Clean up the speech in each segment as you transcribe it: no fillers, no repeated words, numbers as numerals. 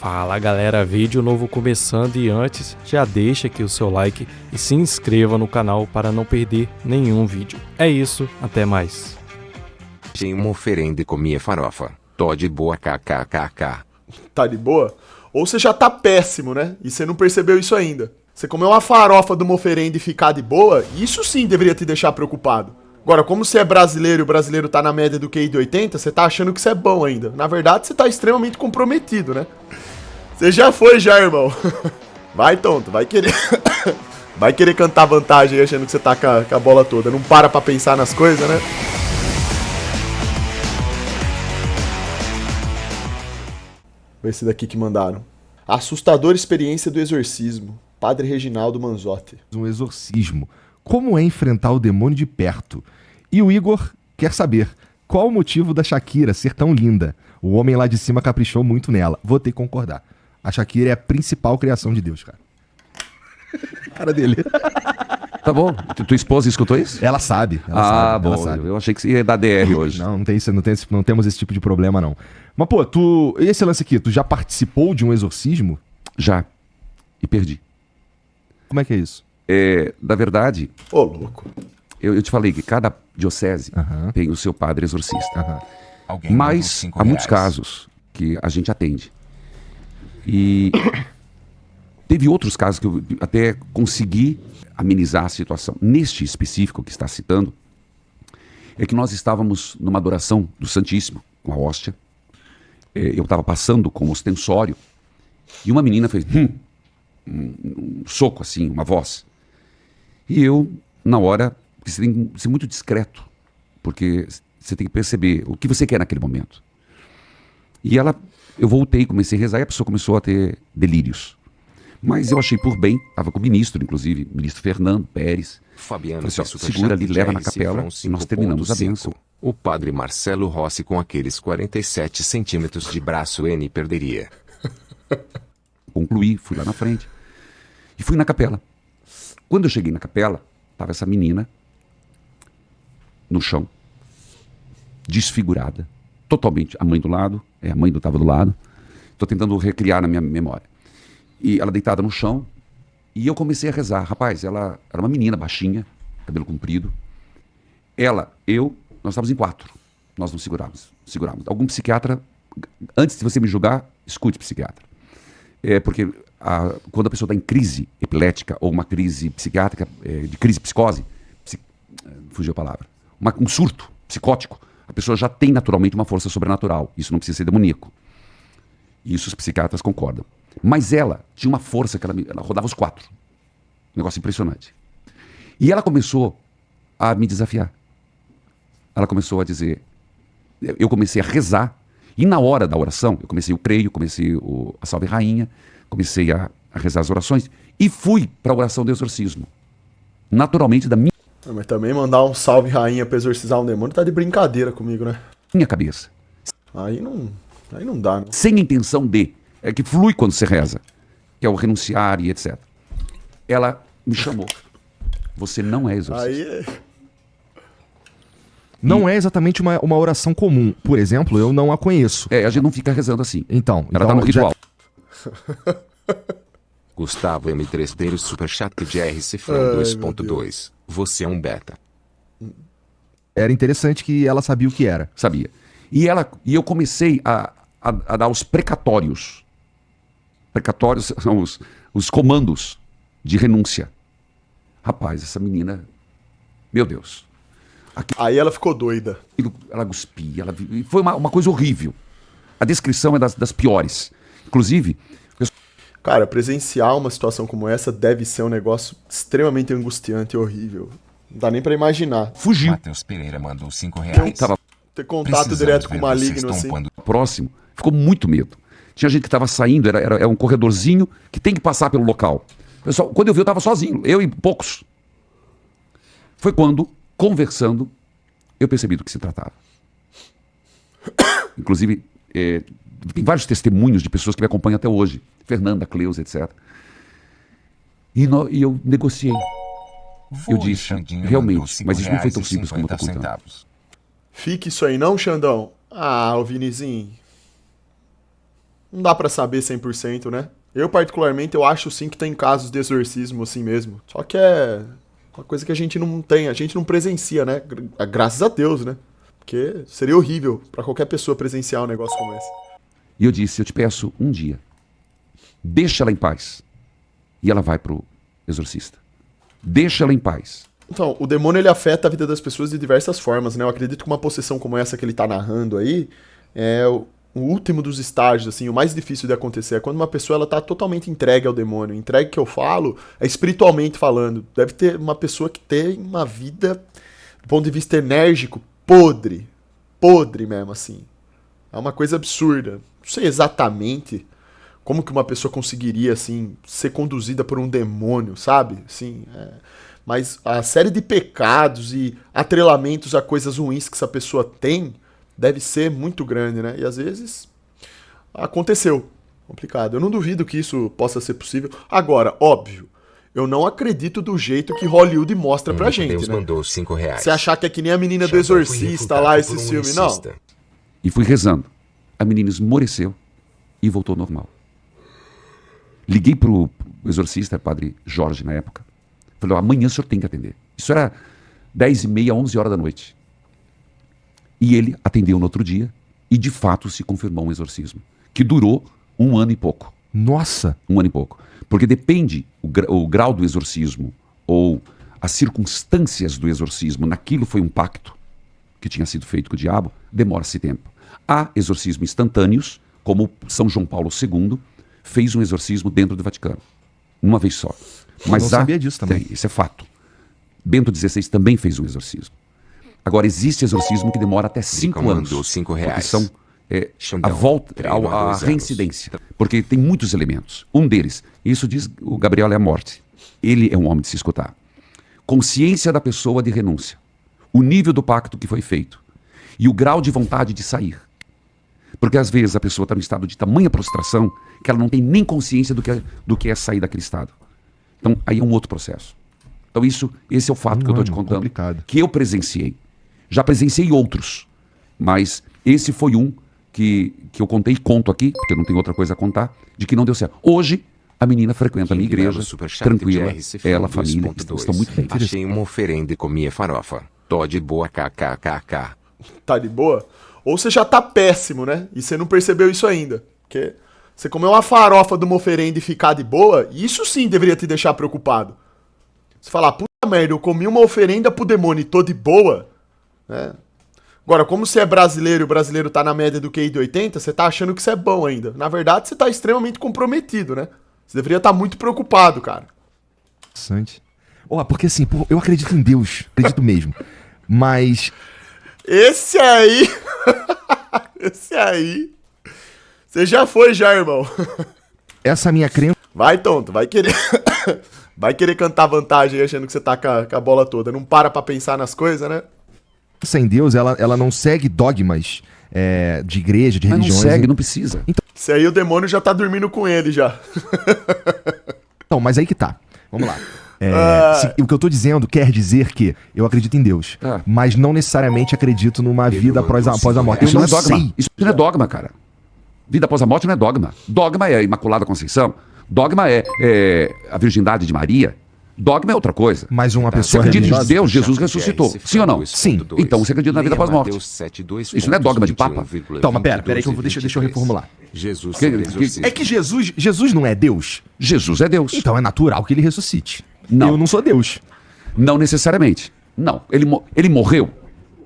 Fala galera, vídeo novo começando e antes já deixa aqui o seu like e se inscreva no canal para não perder nenhum vídeo. É isso, até mais. Tinha uma oferenda e comia farofa. Tô de boa, kkkk. Tá de boa? Ou você já tá péssimo, né? E você não percebeu isso ainda. Você comeu uma farofa de uma oferenda e ficar de boa, isso sim deveria te deixar preocupado. Agora, como você é brasileiro e o brasileiro tá na média do QI de 80, você tá achando que você é bom ainda. Na verdade, você tá extremamente comprometido, né? Você já foi já, irmão. Vai, tonto, vai querer... vai querer cantar vantagem aí achando que você tá com a bola toda. Não para pra pensar nas coisas, né? Esse daqui que mandaram. Assustadora experiência do exorcismo. Padre Reginaldo Manzotti. Um exorcismo. Como é enfrentar o demônio de perto? E o Igor quer saber qual o motivo da Shakira ser tão linda. O homem lá de cima caprichou muito nela. Vou ter que concordar. A Shakira é a principal criação de Deus, cara. Cara dele. Tá bom. Tua esposa escutou isso? Ela sabe. Bom. Ela sabe. Eu achei que você ia dar DR hoje. Não temos esse tipo de problema, não. Mas, pô, esse lance aqui, tu já participou de um exorcismo? Já. E perdi. Como é que é isso? Na verdade, Ô, louco. eu te falei que cada diocese tem o seu padre exorcista. Alguém Mas mandou há muitos R$5. casos que a gente atende. E teve outros casos que eu até consegui amenizar a situação. Neste específico que está citando, é que nós estávamos numa adoração do Santíssimo, com a hóstia. Eu estava passando com o ostensório e uma menina fez um soco assim, uma voz. E eu, na hora, você tem que ser muito discreto, porque você tem que perceber o que você quer naquele momento. E eu voltei, comecei a rezar e a pessoa começou a ter delírios. Mas eu achei por bem, estava com o ministro, inclusive, o ministro Fernando Pérez. Fabiano, Falei assim, segura ali, leva na capela e nós terminamos a bênção. O padre Marcelo Rossi com aqueles 47 centímetros de braço N perderia. Concluí, fui lá na frente e fui na capela. Quando eu cheguei na capela, estava essa menina no chão, desfigurada, totalmente. A mãe do lado, a mãe estava do lado. Estou tentando recriar na minha memória. E ela deitada no chão, e eu comecei a rezar. Rapaz, ela era uma menina baixinha, cabelo comprido. Nós estávamos em 4. Nós não segurávamos. Algum psiquiatra, antes de você me julgar, escute psiquiatra. Porque quando a pessoa está em crise epilética ou uma crise psiquiátrica, de crise psicose, fugiu a palavra, um surto psicótico, a pessoa já tem naturalmente uma força sobrenatural. Isso não precisa ser demoníaco. Isso os psiquiatras concordam. Mas ela tinha uma força que ela rodava os 4. Um negócio impressionante. E ela começou a me desafiar. Ela começou a dizer... Eu comecei a rezar. E na hora da oração, eu comecei o creio, comecei a Salve Rainha, comecei a rezar as orações e fui para a oração do exorcismo. Naturalmente, da Mas também mandar um salve rainha pra exorcizar um demônio tá de brincadeira comigo, né? minha cabeça. Aí não dá, né? Sem a intenção de... É que flui quando você reza. Que é o renunciar e etc. Ela me chamou. Você não é exorcista. Aí... Não é exatamente uma oração comum. Por exemplo, eu não a conheço. A gente não fica rezando assim. Então Ela tá no ritual. Gustavo M3 ter o superchat de RC Fran Ai, 2.2. Você é um beta. Era interessante que ela sabia o que era. Sabia. E eu comecei a dar os precatórios. Precatórios são os comandos de renúncia. Rapaz, essa menina... Meu Deus. Aí ela ficou doida. Ela cuspia. Foi uma coisa horrível. A descrição é das piores. Inclusive... Cara, presenciar uma situação como essa deve ser um negócio extremamente angustiante e horrível. Não dá nem pra imaginar. Fugiu. Matheus Pereira mandou R$5. Tava Ter contato direto com o maligno assim. próximo. Ficou muito medo. Tinha gente que estava saindo, era um corredorzinho que tem que passar pelo local. Pessoal, quando eu vi, eu estava sozinho, eu e poucos. Foi quando, conversando, eu percebi do que se tratava. Inclusive, tem vários testemunhos de pessoas que me acompanham até hoje. Fernanda, Cleusa, etc. E eu negociei. Eu disse, realmente, mas isso não foi tão simples como eu estou contando. Fique isso aí não, Xandão? Ah, o Vinizinho. Não dá pra saber 100%, né? Eu, particularmente, eu acho sim que tem casos de exorcismo assim mesmo. Só que é uma coisa que a gente não tem, a gente não presencia, né? Graças a Deus, né? Porque seria horrível pra qualquer pessoa presenciar um negócio como esse. E eu disse, eu te peço um dia, deixa ela em paz. E ela vai pro exorcista. Deixa ela em paz. Então, o demônio ele afeta a vida das pessoas de diversas formas, né? Eu acredito que uma possessão como essa que ele tá narrando aí é o último dos estágios, assim, o mais difícil de acontecer. É quando uma pessoa ela tá totalmente entregue ao demônio. Entregue que eu falo é espiritualmente falando. Deve ter uma pessoa que tem uma vida, do ponto de vista enérgico, podre. Podre mesmo, assim. É uma coisa absurda. Não sei exatamente como que uma pessoa conseguiria, assim, ser conduzida por um demônio, sabe? Assim, mas a série de pecados e atrelamentos a coisas ruins que essa pessoa tem deve ser muito grande, né? E às vezes aconteceu. Complicado. Eu não duvido que isso possa ser possível. Agora, óbvio, eu não acredito do jeito que Hollywood mostra pra gente, Deus né? mandou R$5. Você achar que é que nem a menina do Xandão foi Exorcista refutado lá, por esse um filme. Não. exorcista. E fui rezando. A menina esmoreceu e voltou ao normal. Liguei pro exorcista, padre Jorge na época. Falei, amanhã o senhor tem que atender. Isso era 10h30, 11 horas da noite. E ele atendeu no outro dia e de fato se confirmou um exorcismo. Que durou 1 ano e pouco. Nossa! 1 ano e pouco. Porque depende o grau do exorcismo ou as circunstâncias do exorcismo, naquilo foi um pacto que tinha sido feito com o diabo, demora-se tempo. Há exorcismos instantâneos, como São João Paulo II fez um exorcismo dentro do Vaticano. Uma vez só. Mas não sabia disso também. Tem, isso é fato. Bento XVI também fez um exorcismo. Agora, existe exorcismo que demora até 5 anos. mandou R$5. Porque são a Xandão, volta, treino há a 2 anos. reincidência. Porque tem muitos elementos. Um deles, isso diz o Gabriel é a morte. Ele é um homem de se escutar. Consciência da pessoa de renúncia. O nível do pacto que foi feito. E o grau de vontade de sair. Porque às vezes a pessoa está no estado de tamanha prostração que ela não tem nem consciência do que é sair daquele estado. Então, aí é um outro processo. Então, esse é o fato que eu estou te contando. Complicado. Que eu presenciei. Já presenciei outros. Mas esse foi um que eu contei e conto aqui, porque eu não tenho outra coisa a contar, de que não deu certo. Hoje, a menina frequenta a minha igreja, tranquila, ela, a família, estão muito bem. Achei uma oferenda e comia farofa. Tô de boa, kkkk. Tá de boa? Ou você já tá péssimo, né? E você não percebeu isso ainda. Porque você comeu uma farofa de uma oferenda e ficar de boa, isso sim deveria te deixar preocupado. Você falar, puta merda, eu comi uma oferenda pro demônio e tô de boa, né? Agora, como você é brasileiro e o brasileiro tá na média do QI de 80, você tá achando que você é bom ainda. Na verdade, você tá extremamente comprometido, né? Você deveria estar muito preocupado, cara. Interessante. Porque assim, eu acredito em Deus, acredito mesmo. Mas Esse aí... Esse aí... Você já foi já, irmão. essa minha crença Vai, tonto, vai querer... Vai querer cantar vantagem aí, achando que você tá com a bola toda. Não para pra pensar nas coisas, né? em Deus, ela não segue dogmas de igreja, de Mas não religiões. segue, não precisa. Isso aí o demônio já tá dormindo com ele já. Então, mas aí que tá. Vamos lá. O que eu tô dizendo quer dizer que eu acredito em Deus, mas não necessariamente acredito numa vida após a morte. Isso Eu não não é dogma. sei. Isso não é dogma, cara. Vida após a morte não é dogma. Dogma é a Imaculada Conceição. Dogma é a virgindade de Maria. Dogma é outra coisa. Mas uma Você pessoa acredita em religiosa... Deus? Jesus ressuscitou. Sim ou não? Sim. Então você acredita na vida após a morte. Isso não é dogma de papa? Então, mas pera aí que deixa eu reformular. Jesus É que Jesus não é Deus? Jesus é Deus. Então é natural que ele ressuscite. Não. Eu não sou Deus. Não necessariamente. Não. Ele morreu.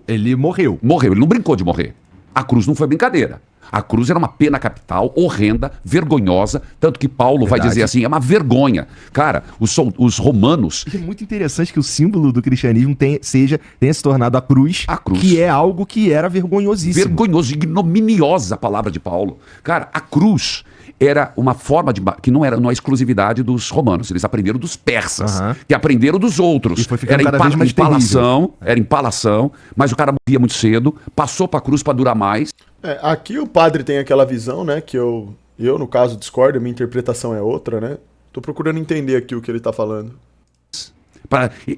Ele morreu. Morreu. Ele não brincou de morrer. A cruz não foi brincadeira. A cruz era uma pena capital, horrenda, vergonhosa, tanto que Paulo vai dizer assim, é uma vergonha. Cara, os romanos... E é muito interessante que o símbolo do cristianismo tenha se tornado a cruz, cruz. Que é algo que era vergonhosíssimo. Vergonhoso, ignominiosa a palavra de Paulo. Cara, a cruz era uma forma que não é exclusividade dos romanos, eles aprenderam dos persas, que aprenderam dos outros. E foi ficando Era cada vez mais terrível. Era empalação, mas o cara morria muito cedo, passou pra cruz pra durar mais. Aqui o padre tem aquela visão, né, que eu no caso discordo, minha interpretação é outra, né? Tô procurando entender aqui o que ele tá falando.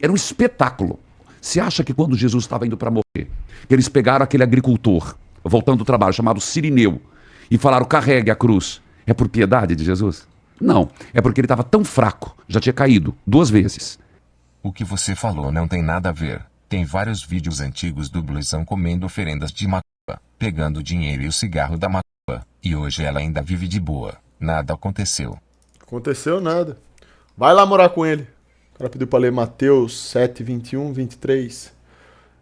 Era um espetáculo. Você acha que quando Jesus estava indo para morrer, que eles pegaram aquele agricultor, voltando do trabalho, chamado Cirineu, e falaram, carregue a cruz. É por piedade de Jesus? Não, é porque ele estava tão fraco, já tinha caído 2 vezes. O que você falou não tem nada a ver. Tem vários vídeos antigos do Blusão comendo oferendas de macumba, pegando o dinheiro e o cigarro da macumba. E hoje ela ainda vive de boa. Nada aconteceu. Aconteceu nada. Vai lá morar com ele. O cara pediu pra ler Mateus 7, 21, 23.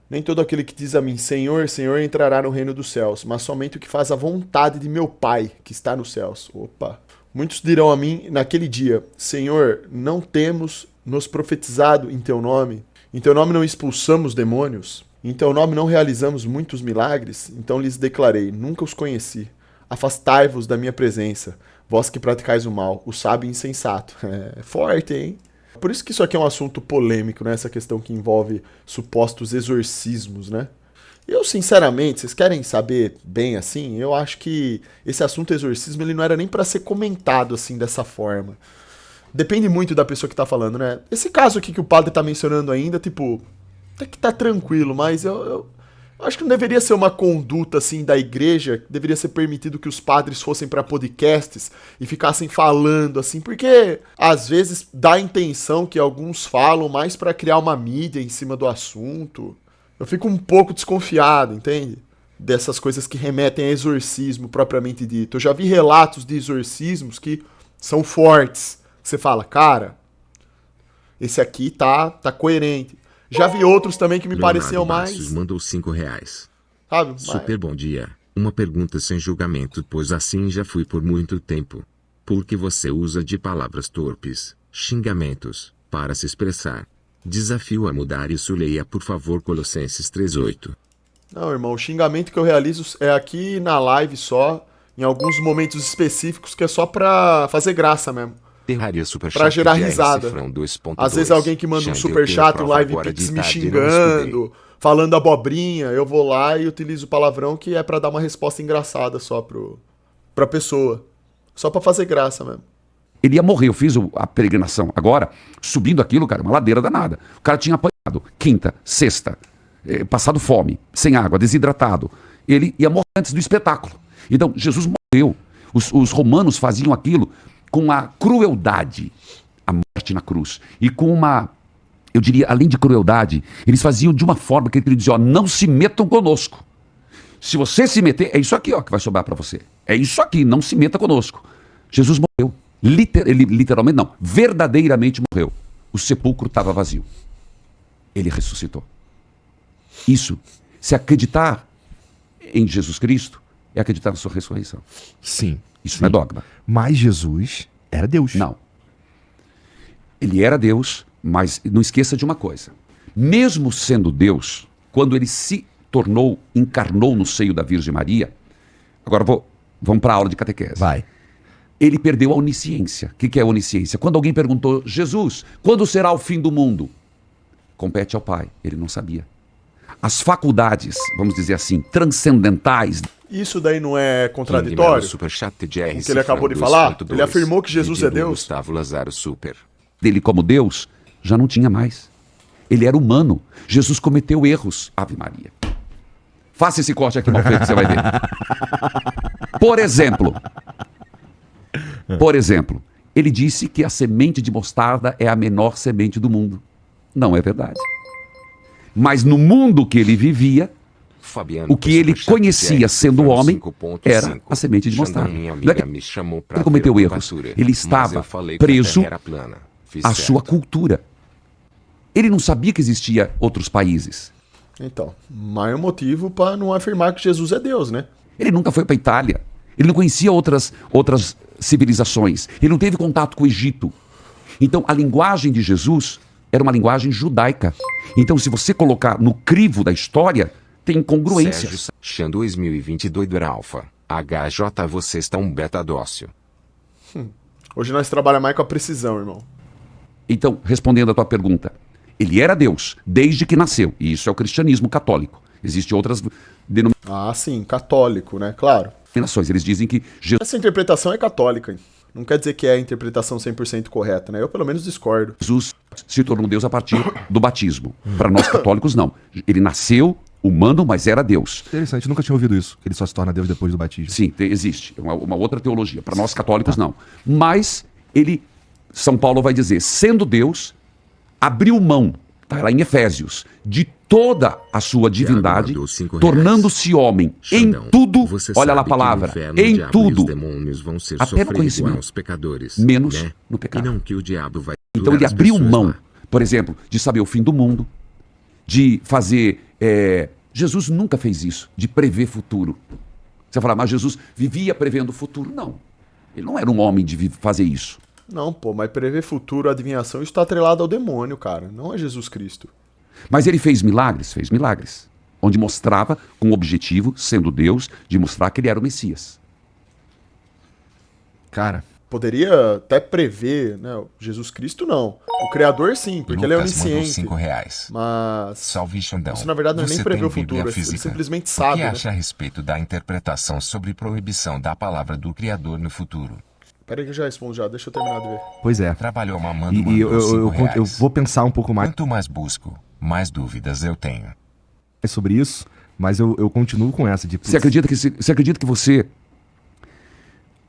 Nem todo aquele que diz a mim, Senhor, Senhor, entrará no reino dos céus, mas somente o que faz a vontade de meu Pai, que está nos céus. Opa. Muitos dirão a mim naquele dia, Senhor, não temos nos profetizado em teu nome? Em teu nome não expulsamos demônios? Em teu nome não realizamos muitos milagres? Então lhes declarei, nunca os conheci. Afastai-vos da minha presença, vós que praticais o mal, o sábio e insensato. É forte, hein? Por isso que isso aqui é um assunto polêmico, né? Essa questão que envolve supostos exorcismos, né? Eu, sinceramente, vocês querem saber bem assim? Eu acho que esse assunto exorcismo ele não era nem pra ser comentado assim dessa forma. Depende muito da pessoa que tá falando, né? Esse caso aqui que o padre tá mencionando ainda, tipo, até que tá tranquilo, mas eu acho que não deveria ser uma conduta assim da igreja, deveria ser permitido que os padres fossem pra podcasts e ficassem falando assim, porque às vezes dá a intenção que alguns falam mais pra criar uma mídia em cima do assunto. Eu fico um pouco desconfiado, entende? Dessas coisas que remetem a exorcismo propriamente dito. Eu já vi relatos de exorcismos que são fortes. Você fala, cara, esse aqui tá coerente. Já vi outros também que me pareciam mais... Bastos mandou R$5. Sabe? Super bom dia. Uma pergunta sem julgamento, pois assim já fui por muito tempo. Por que você usa de palavras torpes, xingamentos, para se expressar? Desafio a mudar isso. Leia, por favor, Colossenses 3:8. Não, irmão, o xingamento que eu realizo é aqui na live só, em alguns momentos específicos, que é só pra fazer graça mesmo. Pra gerar risada. Às vezes alguém que manda um superchat, um live pix me xingando, falando abobrinha, eu vou lá e utilizo o palavrão que é pra dar uma resposta engraçada só pra pessoa. Só pra fazer graça mesmo. Ele ia morrer, eu fiz a peregrinação. Agora, subindo aquilo, cara, uma ladeira danada. O cara tinha apanhado quinta, sexta, passado fome, sem água, desidratado. Ele ia morrer antes do espetáculo. Então, Jesus morreu. Os romanos faziam aquilo com a crueldade, a morte na cruz. E com uma, eu diria, além de crueldade, eles faziam de uma forma que ele dizia, ó, não se metam conosco. Se você se meter, é isso aqui ó, que vai sobrar para você. É isso aqui, não se meta conosco. Jesus morreu. Ele literalmente não, verdadeiramente morreu. O sepulcro estava vazio. Ele ressuscitou. Isso, se acreditar em Jesus Cristo, é acreditar na sua ressurreição. Sim. Isso não é dogma. Mas Jesus era Deus. Não. Ele era Deus, mas não esqueça de uma coisa. Mesmo sendo Deus, quando ele se tornou, encarnou no seio da Virgem Maria, agora vamos para a aula de catequese. Vai. Ele perdeu a onisciência. O que é onisciência? Quando alguém perguntou, Jesus, quando será o fim do mundo? Compete ao Pai. Ele não sabia. As faculdades, vamos dizer assim, transcendentais. Isso daí não é contraditório? O que ele acabou de falar? Ele afirmou que Jesus é Deus? Gustavo Lazaro Super. Dele como Deus, já não tinha mais. Ele era humano. Jesus cometeu erros. Ave Maria. Faça esse corte aqui mal feito que você vai ver. Por exemplo, ele disse que a semente de mostarda é a menor semente do mundo. Não é verdade. Mas no mundo que ele vivia, Fabiano, o que ele conhecia sendo homem era a semente de mostarda. Ele cometeu erros. Ele estava preso à sua cultura. Ele não sabia que existia outros países. Então, maior motivo para não afirmar que Jesus é Deus, né? Ele nunca foi para a Itália. Ele não conhecia outras civilizações. Ele não teve contato com o Egito. Então, a linguagem de Jesus era uma linguagem judaica. Então, se você colocar no crivo da história, tem incongruência. Sérgio Chan 2022 do Alfa. HJ, você está um beta dócil. Hoje nós trabalhamos mais com a precisão, irmão. Então, respondendo a tua pergunta, ele era Deus desde que nasceu. E isso é o cristianismo católico. Existem outras denominações. Ah, sim, católico, né? Claro. Eles dizem que Jesus... Essa interpretação é católica, hein? Não quer dizer que é a interpretação 100% correta, né? Eu, pelo menos, discordo. Jesus se tornou Deus a partir do batismo. Para nós católicos, não. Ele nasceu humano, mas era Deus. Interessante, nunca tinha ouvido isso, que ele só se torna Deus depois do batismo. Sim, existe. É uma outra teologia. Para nós católicos, não. Mas ele, São Paulo vai dizer, sendo Deus, abriu mão, tá lá em Efésios, de toda a sua divindade, mandou R$5. tornando-se homem Xandão, em tudo. você Olha lá a sabe que no palavra, inferno em o diabo e tudo. os demônios vão ser Até no sofrer conhecimento. igual aos pecadores, Menos né? no pecado. E não que o diabo vai Então torturar ele as abriu pessoas mão, lá. por exemplo, de saber o fim do mundo, de fazer... Jesus nunca fez isso, de prever futuro. Você fala, mas Jesus vivia prevendo o futuro. Não, ele não era um homem de fazer isso. Não, pô, mas prever futuro, adivinhação, isso tá atrelado ao demônio, cara. Não é Jesus Cristo. Mas ele fez milagres, onde mostrava com o objetivo, sendo Deus, de mostrar que ele era o Messias. Cara, Poderia até prever, né? Jesus Cristo não. O Criador sim, porque ele é Lucas mandou onisciente. R$5. Mas Salve, Xandão. isso na verdade não é nem Você prever tem o futuro, Bíblia ele física. simplesmente O sabe, que né? acha a respeito da interpretação sobre proibição da palavra do Criador no futuro? Pera aí que eu já respondo já, deixa eu terminar de ver. pois é. Trabalhou mamando, E mandou eu R$5. vou pensar um pouco mais Quanto mais busco, mais dúvidas eu tenho. sobre isso, mas eu continuo com essa de... Você acredita que você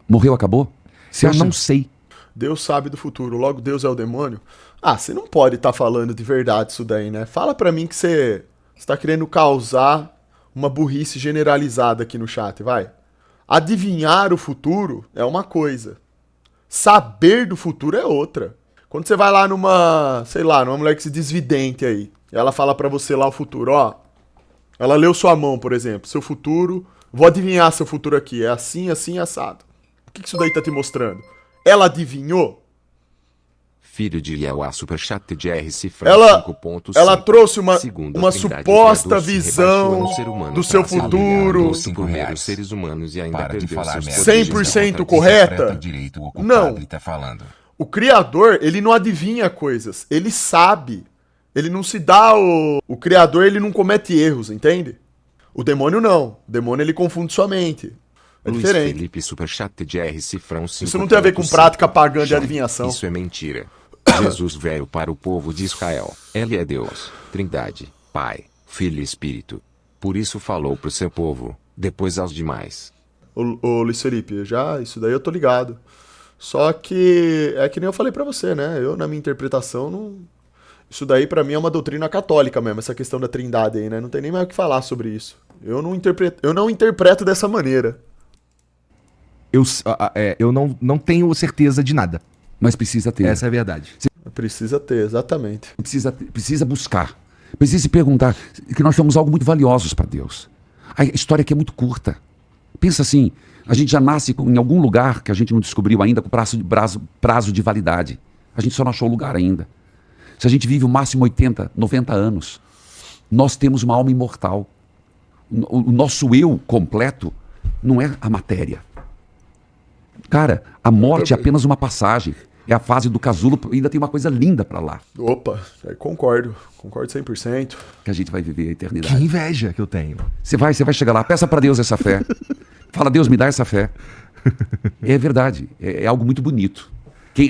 morreu, acabou? Você Eu acha? não sei. Deus sabe do futuro, logo Deus é o demônio. Ah, você não pode estar falando de verdade isso daí, né? Fala pra mim que você está querendo causar uma burrice generalizada aqui no chat, vai. Adivinhar o futuro é uma coisa. Saber do futuro é outra. Quando você vai lá numa, sei lá, numa mulher que se diz vidente aí, e ela fala pra você lá o futuro, ó. Ela leu sua mão, por exemplo, seu futuro, vou adivinhar seu futuro aqui, é assim, assim, assado. O que isso daí tá te mostrando? Ela adivinhou? Filho de Yahweh Superchat de R Ela, 5.5. ela trouxe uma Segundo a uma Trindade, suposta o Criador se visão rebaixou no ser humano do seu para ser futuro. humilhado por meio dos seres humanos e ainda Para de perdeu falar seus merda. poderes. 100% Interpreta correta? direito o que o Não. padre tá falando. O Criador, ele não adivinha coisas, ele sabe. Ele não se dá o Criador, ele não comete erros, entende? O demônio não. O demônio, ele confunde sua mente. É Luiz diferente. Felipe Superchat de R Cifrão 5. Isso não tem a ver com prática pagã de adivinhação. Isso é mentira. Jesus veio para o povo de Israel. Ele é Deus, Trindade, Pai, Filho e Espírito. Por isso falou pro seu povo, depois aos demais. Ô Luiz Felipe, isso daí eu tô ligado. Só que é que nem eu falei pra você, né? Eu, na minha interpretação, não... Isso daí pra mim é uma doutrina católica mesmo, essa questão da trindade aí, né? Não tem nem mais o que falar sobre isso. Eu não interpreto dessa maneira. Eu não tenho certeza de nada. Mas precisa ter. Essa é a verdade. Precisa ter, exatamente. Precisa buscar. Precisa se perguntar que nós somos algo muito valiosos para Deus. A história aqui é muito curta. Pensa assim, a gente já nasce em algum lugar que a gente não descobriu ainda com prazo de validade. A gente só não achou o lugar ainda. Se a gente vive o máximo 80, 90 anos, nós temos uma alma imortal. O nosso eu completo não é a matéria. Cara, a morte é apenas uma passagem. É a fase do casulo, ainda tem uma coisa linda para lá, Opa, concordo 100%. que a gente vai viver a Que eternidade. inveja que eu tenho. Você vai chegar lá, peça para Deus essa fé. Fala, Deus, me dá essa fé. É verdade, é algo muito bonito.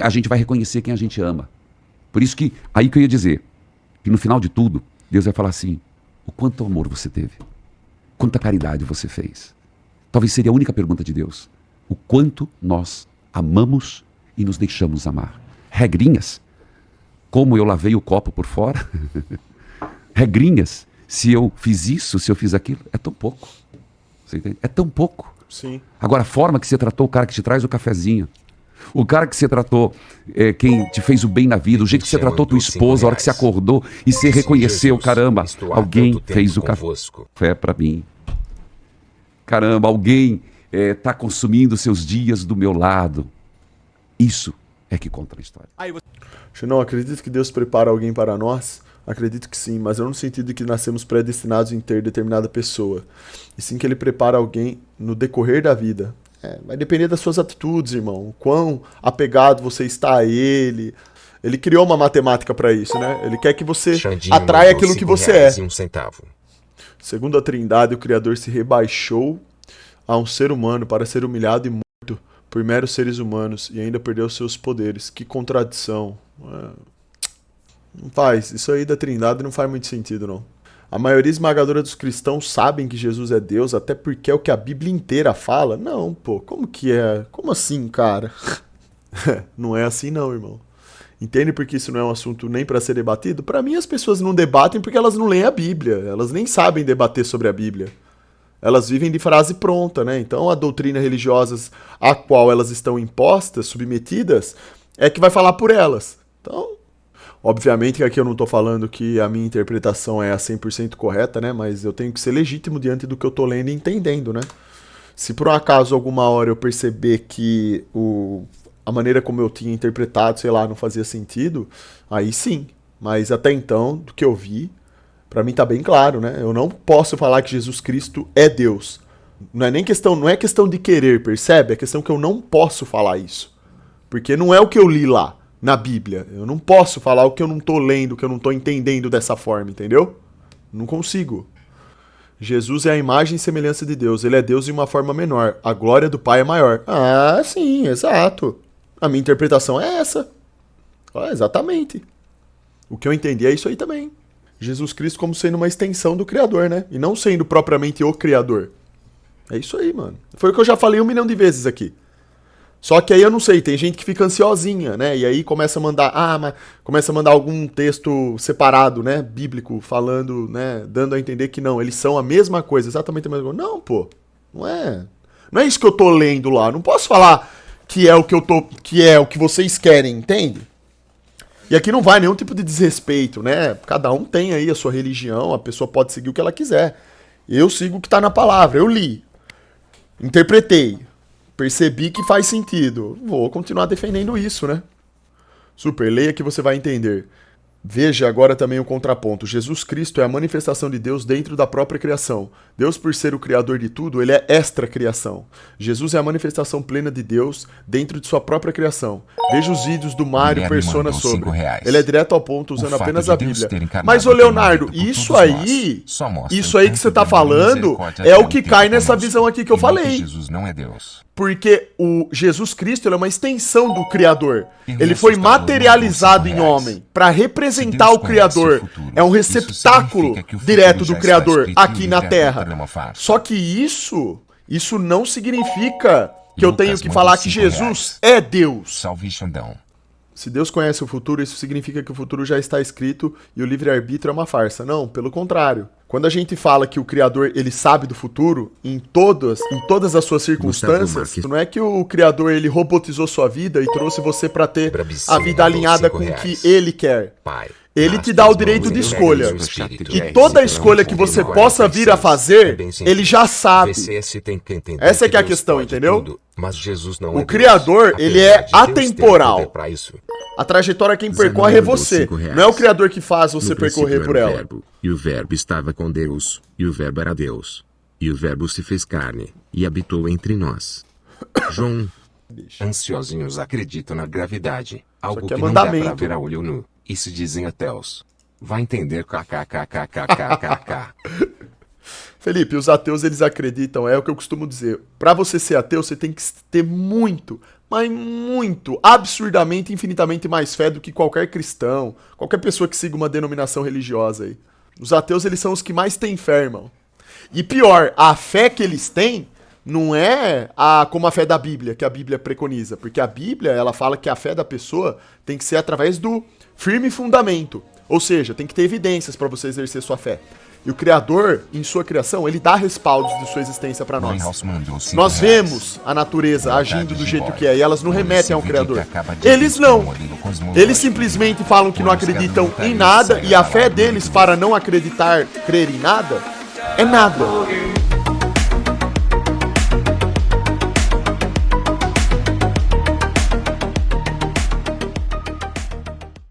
A gente vai reconhecer quem a gente ama. Por isso que, aí que eu ia dizer, que no final de tudo, Deus vai falar assim, o quanto amor você teve, quanta caridade você fez. Talvez seria a única pergunta de Deus. O quanto nós amamos e nos deixamos amar. Regrinhas, como eu lavei o copo por fora. Regrinhas, se eu fiz isso, se eu fiz aquilo, é tão pouco. Você entende? É tão pouco. Sim. Agora, a forma que você tratou o cara que te traz o cafezinho, o cara que você tratou, quem te fez o bem na vida, o jeito que você tratou tua esposa, a hora que você acordou e você reconheceu, caramba, alguém fez o café para mim. Caramba, alguém está consumindo seus dias do meu lado. Isso é que conta a história. Não acredito que Deus prepara alguém para nós? Acredito que sim, mas não no sentido de que nascemos predestinados em ter determinada pessoa. E sim que ele prepara alguém no decorrer da vida. Vai depender das suas atitudes, irmão. O quão apegado você está a ele. Ele criou uma matemática para isso, né? Ele quer que você Xandinho atraia mandou aquilo que você é. R$5,01. Segundo a Trindade, o Criador se rebaixou a um ser humano para ser humilhado e morto por meros seres humanos e ainda perdeu seus poderes. Que contradição. Não faz. Isso aí da Trindade não faz muito sentido, não. A maioria esmagadora dos cristãos sabem que Jesus é Deus, até porque é o que a Bíblia inteira fala. Não, pô, como que é? Como assim, cara? Não é assim não, irmão. Entende porque isso não é um assunto nem para ser debatido? Para mim, as pessoas não debatem porque elas não leem a Bíblia. Elas nem sabem debater sobre a Bíblia. Elas vivem de frase pronta, né? Então, a doutrina religiosa a qual elas estão impostas, submetidas, é que vai falar por elas. Então, obviamente que aqui eu não tô falando que a minha interpretação é a 100% correta, né? Mas eu tenho que ser legítimo diante do que eu tô lendo e entendendo, né? Se por um acaso alguma hora eu perceber que a maneira como eu tinha interpretado, sei lá, não fazia sentido, aí sim. Mas até então, do que eu vi, pra mim tá bem claro, né? Eu não posso falar que Jesus Cristo é Deus. Não é questão de querer, percebe? É questão que eu não posso falar isso. Porque não é o que eu li lá, na Bíblia. Eu não posso falar o que eu não tô lendo, o que eu não tô entendendo dessa forma, entendeu? Não consigo. Jesus é a imagem e semelhança de Deus. Ele é Deus em uma forma menor. A glória do Pai é maior. Ah, sim, exato. A minha interpretação é essa. Exatamente. O que eu entendi é isso aí também. Jesus Cristo como sendo uma extensão do Criador, né? E não sendo propriamente o Criador. É isso aí, mano. Foi o que eu já falei 1 milhão de vezes aqui. Só que aí eu não sei, tem gente que fica ansiosinha, né? E aí começa a mandar algum texto separado, né? Bíblico, falando, né? Dando a entender que não, eles são a mesma coisa, exatamente a mesma coisa. Não, pô. Não é isso que eu tô lendo lá. Não posso falar que é o que vocês querem, entende? E aqui não vai nenhum tipo de desrespeito, né? Cada um tem aí a sua religião, a pessoa pode seguir o que ela quiser. Eu sigo o que tá na palavra, eu li, interpretei, percebi que faz sentido. Vou continuar defendendo isso, né? Super, leia que você vai entender. Veja agora também o contraponto. Jesus Cristo é a manifestação de Deus dentro da própria criação. Deus, por ser o criador de tudo, ele é extra-criação. Jesus é a manifestação plena de Deus dentro de sua própria criação. Veja os vídeos do Mário Persona sobre. Ele é direto ao ponto, usando apenas a Bíblia. Mas, ô Leonardo, isso aí que você tá falando é o que cai nessa visão aqui que eu falei. Jesus não é Deus. Porque o Jesus Cristo ele é uma extensão do Criador. Ele foi materializado em homem para representar o Criador. É um receptáculo direto do Criador aqui na Terra. Só que isso não significa que eu tenho que falar que Jesus é Deus. Salve Xandão. Se Deus conhece o futuro, isso significa que o futuro já está escrito e o livre-arbítrio é uma farsa. Não, pelo contrário. Quando a gente fala que o Criador ele sabe do futuro, em todas as suas circunstâncias, não é que o Criador ele robotizou sua vida e trouxe você para ter a vida alinhada com o que ele quer. Ele te dá o direito de escolha. E toda escolha que você possa vir a fazer, ele já sabe. Essa é que é a questão, entendeu? O Criador, ele é atemporal. A trajetória quem percorre é você. Não é o Criador que faz você percorrer por ela. E o Verbo estava com Deus, e o Verbo era Deus. E o Verbo se fez carne, e habitou entre nós. João. Ansiosinhos acreditam na gravidade. Algo que é não dá mandamento. pra ver a olho nu. Isso dizem ateus. Vai entender kkkkkkkk. Felipe, os ateus eles acreditam, é o que eu costumo dizer. Pra você ser ateu, você tem que ter muito, mas muito, absurdamente, infinitamente mais fé do que qualquer cristão, qualquer pessoa que siga uma denominação religiosa aí. Os ateus, eles são os que mais têm fé, irmão. E pior, a fé que eles têm não é como a fé da Bíblia, que a Bíblia preconiza. Porque a Bíblia, ela fala que a fé da pessoa tem que ser através do firme fundamento. Ou seja, tem que ter evidências para você exercer sua fé. E o Criador, em sua criação, ele dá respaldos de sua existência para nós. Nós vemos a natureza agindo do jeito que é e elas não remetem ao Criador. Eles não. Eles simplesmente falam que não acreditam em nada e a fé deles para não acreditar, crer em nada, é nada.